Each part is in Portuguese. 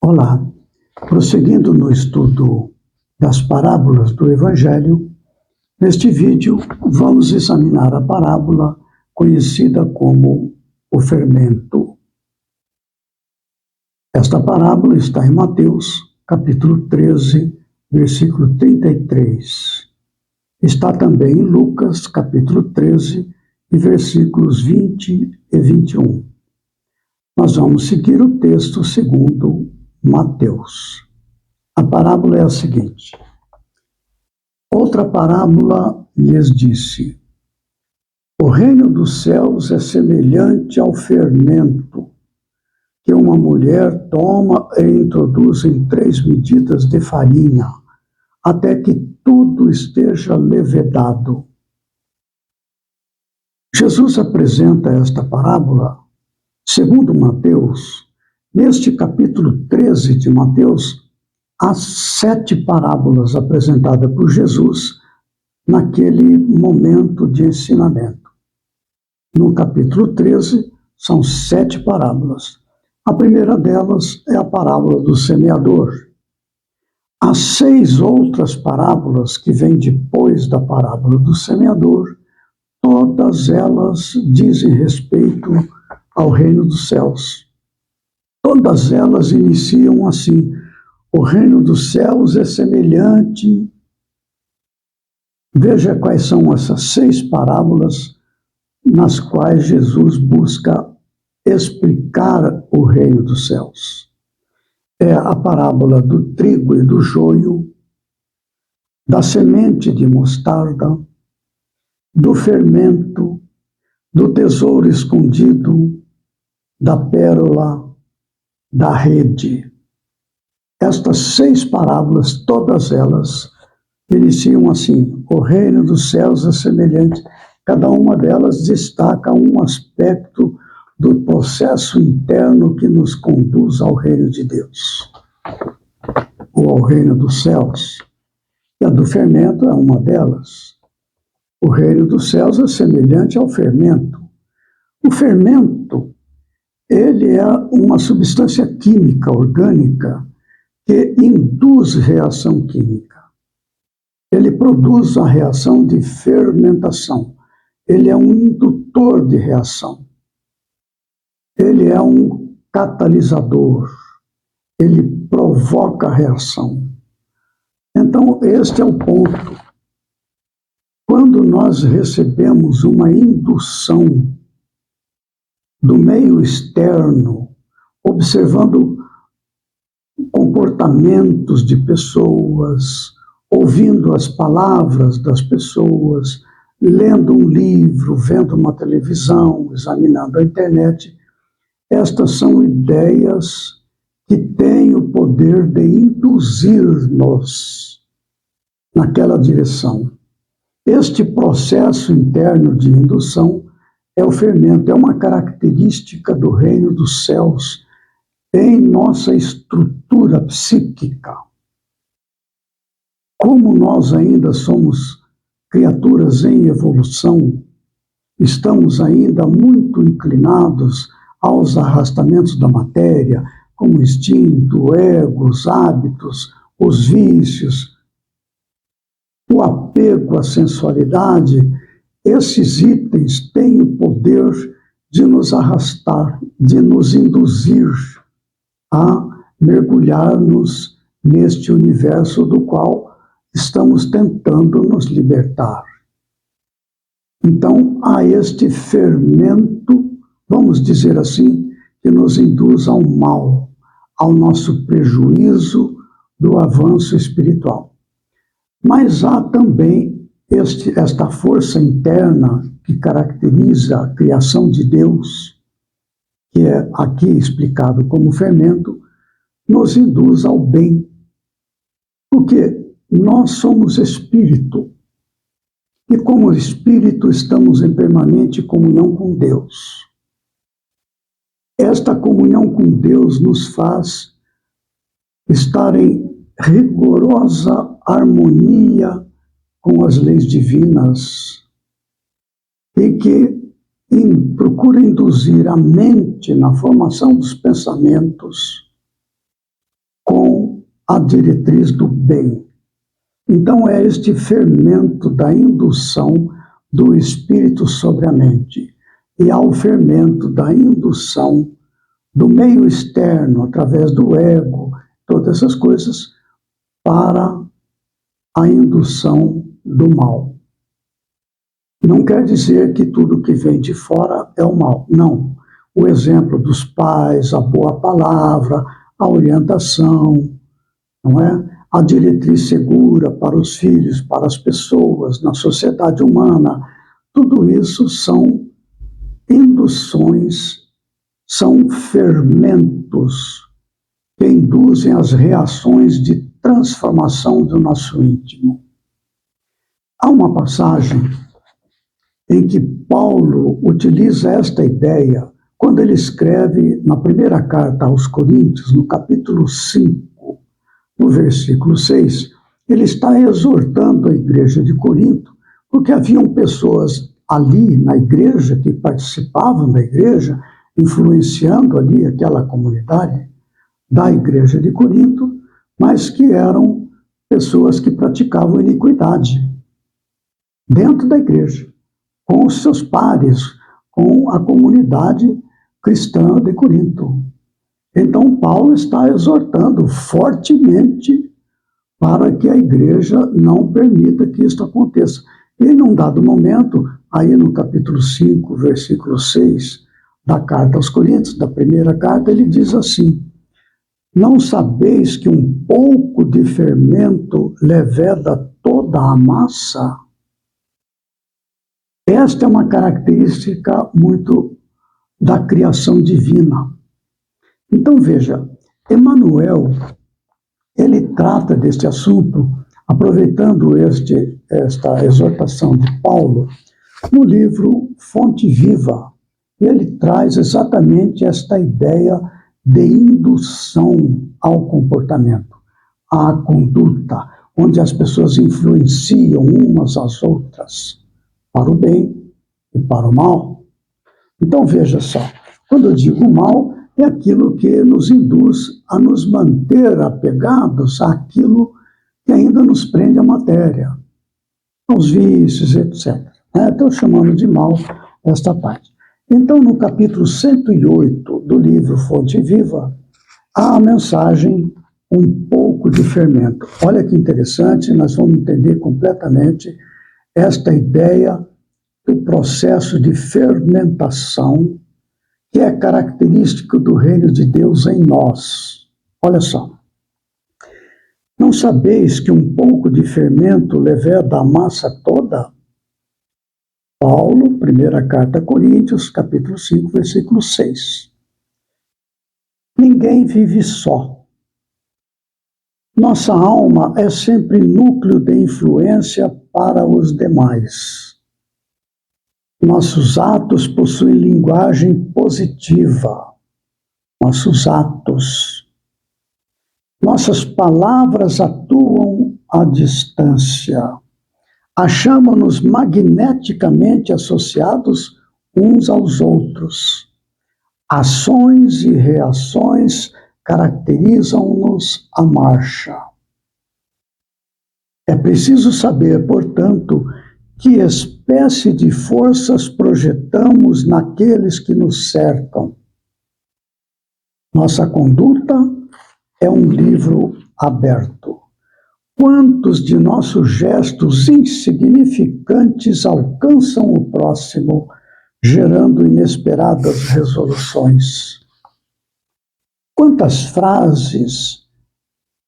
Olá, prosseguindo no estudo das parábolas do Evangelho, neste vídeo vamos examinar a parábola conhecida como o fermento. Esta parábola está em Mateus, capítulo 13, versículo 33. Está também em Lucas, capítulo 13, e versículos 20 e 21. Nós vamos seguir o texto segundo Mateus. A parábola é a seguinte: outra parábola lhes disse: o reino dos céus é semelhante ao fermento que uma mulher toma e introduz em 3 medidas de farinha, até que tudo esteja levedado. Jesus apresenta esta parábola, segundo Mateus. Neste capítulo 13 de Mateus, há 7 parábolas apresentadas por Jesus naquele momento de ensinamento. No capítulo 13, são 7 parábolas. A primeira delas é a parábola do semeador. Há 6 outras parábolas que vêm depois da parábola do semeador. Todas elas dizem respeito ao reino dos céus. Todas elas iniciam assim: o reino dos céus é semelhante. Veja quais são essas 6 parábolas nas quais Jesus busca explicar o reino dos céus. É a parábola do trigo e do joio, da semente de mostarda, do fermento, do tesouro escondido, da pérola, da rede. Estas 6 parábolas, todas elas, iniciam assim: o reino dos céus é semelhante. Cada uma delas destaca um aspecto do processo interno que nos conduz ao reino de Deus, ou ao reino dos céus. E a do fermento é uma delas. O reino dos céus é semelhante ao fermento. O fermento, ele é uma substância química, orgânica, que induz reação química. Ele produz a reação de fermentação. Ele é um indutor de reação. Ele é um catalisador. Ele provoca a reação. Então, este é o ponto. Quando nós recebemos uma indução do meio externo, observando comportamentos de pessoas, ouvindo as palavras das pessoas, lendo um livro, vendo uma televisão, examinando a internet, estas são ideias que têm o poder de induzir-nos naquela direção. Este processo interno de indução é o fermento, é uma característica do reino dos céus em nossa estrutura psíquica. Como nós ainda somos criaturas em evolução, estamos ainda muito inclinados aos arrastamentos da matéria, como o instinto, o ego, os hábitos, os vícios, o apego à sensualidade. Esses itens têm o poder de nos arrastar, de nos induzir a mergulhar-nos neste universo do qual estamos tentando nos libertar. Então, há este fermento, vamos dizer assim, que nos induz ao mal, ao nosso prejuízo do avanço espiritual. Mas há também esta força interna que caracteriza a criação de Deus, que é aqui explicado como fermento, nos induz ao bem. Porque nós somos espírito. E como espírito estamos em permanente comunhão com Deus. Esta comunhão com Deus nos faz estar em rigorosa harmonia com as leis divinas e que procura induzir a mente na formação dos pensamentos a diretriz do bem. Então é este fermento da indução do espírito sobre a mente e ao fermento da indução do meio externo, através do ego, todas essas coisas, para a indução do mal. Não quer dizer que tudo que vem de fora é o mal, não. O exemplo dos pais, a boa palavra, a orientação, não é? A diretriz segura para os filhos, para as pessoas, na sociedade humana, tudo isso são induções, são fermentos que induzem as reações de transformação do nosso íntimo. Há uma passagem em que Paulo utiliza esta ideia quando ele escreve na primeira carta aos Coríntios, no capítulo 5, no versículo 6, ele está exortando a igreja de Corinto, porque haviam pessoas ali na igreja, que participavam da igreja, influenciando ali aquela comunidade da igreja de Corinto, mas que eram pessoas que praticavam iniquidade dentro da igreja, com os seus pares, com a comunidade cristã de Corinto. Então, Paulo está exortando fortemente para que a igreja não permita que isso aconteça. E, num dado momento, aí no capítulo 5, versículo 6 da carta aos Coríntios, da primeira carta, ele diz assim: não sabeis que um pouco de fermento leveda toda a massa? Esta é uma característica muito da criação divina. Então, veja, Emmanuel, ele trata deste assunto, aproveitando esta exortação de Paulo, no livro Fonte Viva. Ele traz exatamente esta ideia de indução ao comportamento, à conduta, onde as pessoas influenciam umas às outras, para o bem e para o mal. Então, veja só, quando eu digo mal, é aquilo que nos induz a nos manter apegados àquilo que ainda nos prende à matéria, aos vícios, etc. Estou chamando de mal esta parte. Então, no capítulo 108 do livro Fonte Viva, há a mensagem um pouco de fermento. Olha que interessante, nós vamos entender completamente esta ideia do processo de fermentação que é característico do reino de Deus em nós. Olha só. Não sabeis que um pouco de fermento leveda a massa toda? Paulo, primeira carta a Coríntios, capítulo 5, versículo 6. Ninguém vive só. Nossa alma é sempre núcleo de influência para os demais. Nossos atos possuem linguagem positiva. Nossos atos. Nossas palavras atuam à distância. Achamos-nos magneticamente associados uns aos outros. Ações e reações caracterizam-nos a marcha. É preciso saber, portanto, que espécie de forças projetamos naqueles que nos cercam. Nossa conduta é um livro aberto. Quantos de nossos gestos insignificantes alcançam o próximo, gerando inesperadas resoluções? Quantas frases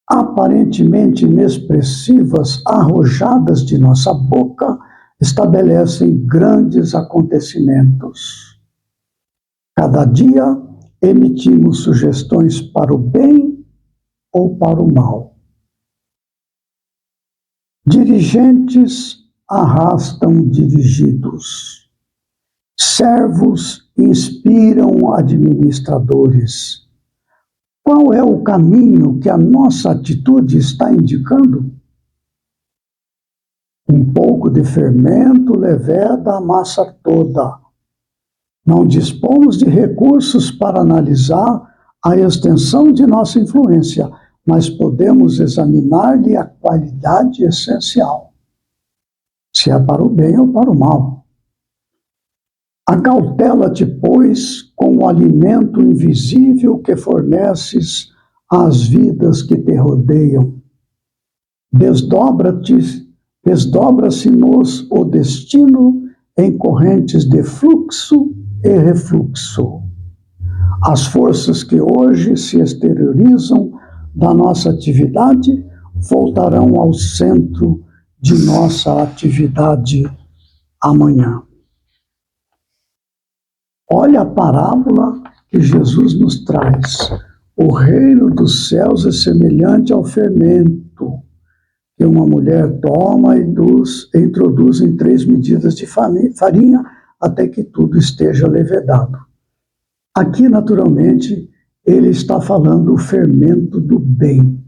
aparentemente inexpressivas arrojadas de nossa boca estabelecem grandes acontecimentos. Cada dia emitimos sugestões para o bem ou para o mal. Dirigentes arrastam dirigidos. Servos inspiram administradores. Qual é o caminho que a nossa atitude está indicando? Um pouco de fermento leveda a massa toda. Não dispomos de recursos para analisar a extensão de nossa influência, mas podemos examinar-lhe a qualidade essencial, se é para o bem ou para o mal. Acautela-te, pois, com o alimento invisível que forneces às vidas que te rodeiam. Desdobra-se-nos o destino em correntes de fluxo e refluxo. As forças que hoje se exteriorizam da nossa atividade voltarão ao centro de nossa atividade amanhã. Olha a parábola que Jesus nos traz. O reino dos céus é semelhante ao fermento que uma mulher toma e introduz em 3 medidas de farinha até que tudo esteja levedado. Aqui, naturalmente, ele está falando o fermento do bem.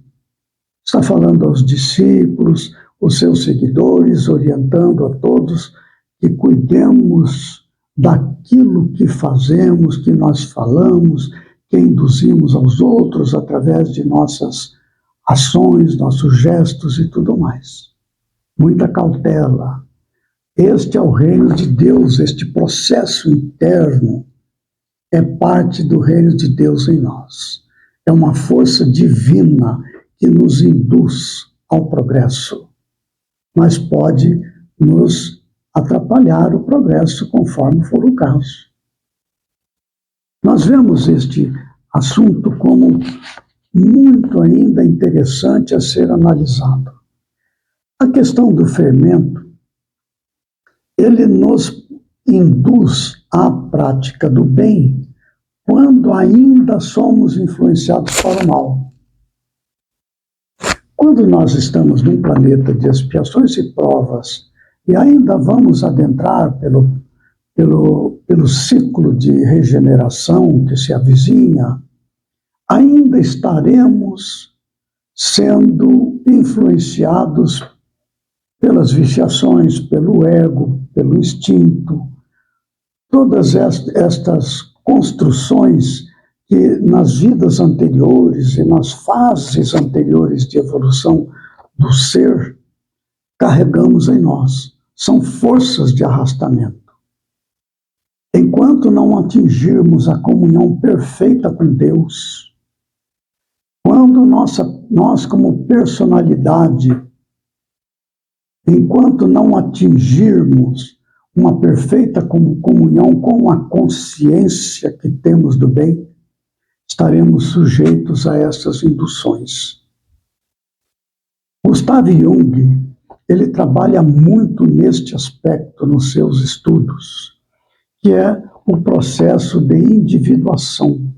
Está falando aos discípulos, os seus seguidores, orientando a todos que cuidemos daquilo que fazemos, que nós falamos, que induzimos aos outros através de nossas ações, nossos gestos e tudo mais. Muita cautela. Este é o reino de Deus, este processo interno é parte do reino de Deus em nós. É uma força divina que nos induz ao progresso, mas pode nos atrapalhar o progresso conforme for o caso. Nós vemos este assunto como muito ainda interessante a ser analisado. A questão do fermento, ele nos induz à prática do bem quando ainda somos influenciados para o mal. Quando nós estamos num planeta de expiações e provas e ainda vamos adentrar pelo ciclo de regeneração que se avizinha, ainda estaremos sendo influenciados pelas viciações, pelo ego, pelo instinto, todas estas construções que nas vidas anteriores e nas fases anteriores de evolução do ser carregamos em nós. São forças de arrastamento. Enquanto não atingirmos a comunhão perfeita com Deus, quando nós como personalidade, enquanto não atingirmos uma perfeita comunhão com a consciência que temos do bem, estaremos sujeitos a essas induções. Gustav Jung, ele trabalha muito neste aspecto nos seus estudos, que é o processo de individuação.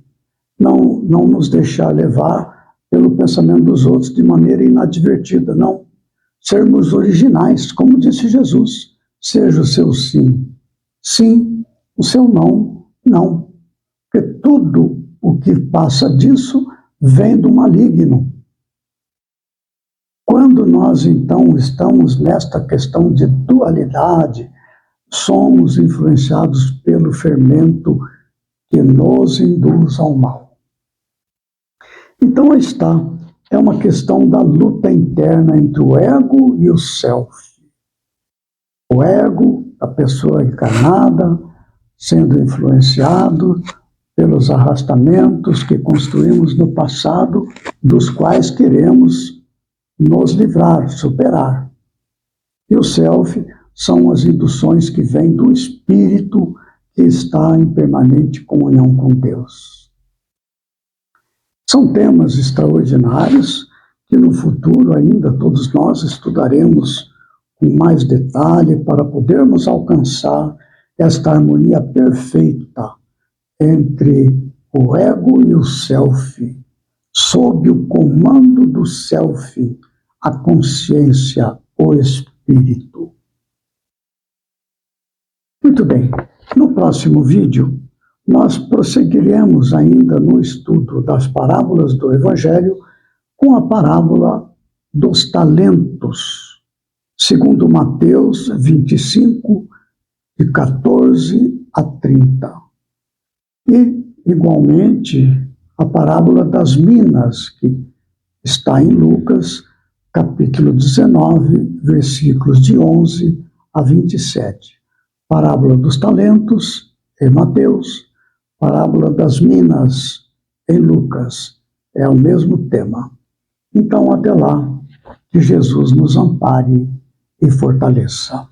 Não nos deixar levar pelo pensamento dos outros de maneira inadvertida, não. Sermos originais, como disse Jesus. Seja o seu sim, sim, o seu não, não. Porque tudo o que passa disso vem do maligno. Quando nós, então, estamos nesta questão de dualidade, somos influenciados pelo fermento que nos induz ao mal. Então, aí está. É uma questão da luta interna entre o ego e o self. O ego, a pessoa encarnada, sendo influenciado pelos arrastamentos que construímos no passado, dos quais queremos nos livrar, superar. E o self são as induções que vêm do espírito que está em permanente comunhão com Deus. São temas extraordinários que no futuro ainda todos nós estudaremos com mais detalhe para podermos alcançar esta harmonia perfeita entre o ego e o self, sob o comando do self, a consciência, o espírito. Muito bem, no próximo vídeo nós prosseguiremos ainda no estudo das parábolas do Evangelho com a parábola dos talentos, segundo Mateus 25, de 14 a 30. E, igualmente, a parábola das minas, que está em Lucas, capítulo 19, versículos de 11 a 27. Parábola dos talentos, em Mateus. Parábola das minas, em Lucas. É o mesmo tema. Então, até lá, que Jesus nos ampare e fortaleça.